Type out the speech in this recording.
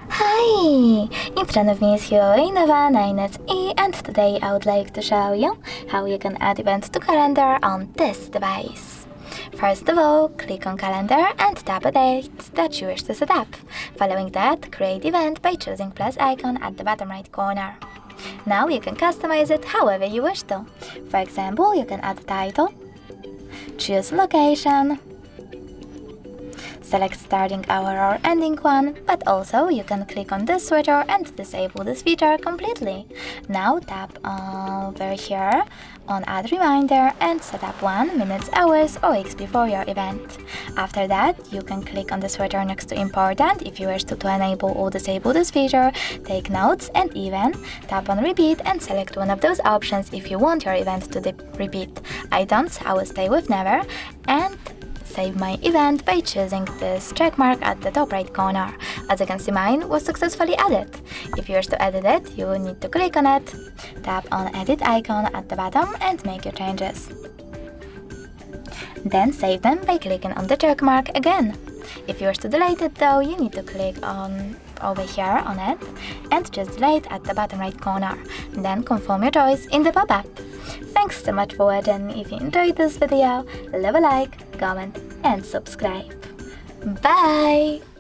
Hi! In front of me is Huawei Nova 9E, and today I would like to show you how you can add event to calendar on this device. First of all, click on calendar and tap a date that you wish to set up. Following that, create event by choosing plus icon at the bottom right corner. Now you can customize it however you wish to. For example, you can add a title, choose location, select starting hour or ending one, but also you can click on this switcher and disable this feature completely. Now tap over here on add reminder and set up 1 minute, hours or weeks before your event. After that, you can click on the switcher next to important if you wish to enable or disable this feature, take notes, and even tap on repeat and select one of those options if you want your event to repeat. Items, I will stay with never, and save my event by choosing this check mark at the top right corner. As you can see, mine was successfully added. If you wish to edit it, you will need to click on it, tap on edit icon at the bottom and make your changes. Then save them by clicking on the check mark again. If you wish to delete it though, you need to click on over here on it and just delete at the bottom right corner. Then confirm your choice in the pop-up. Thanks so much for watching. If you enjoyed this video, leave a like, comment and subscribe. Bye!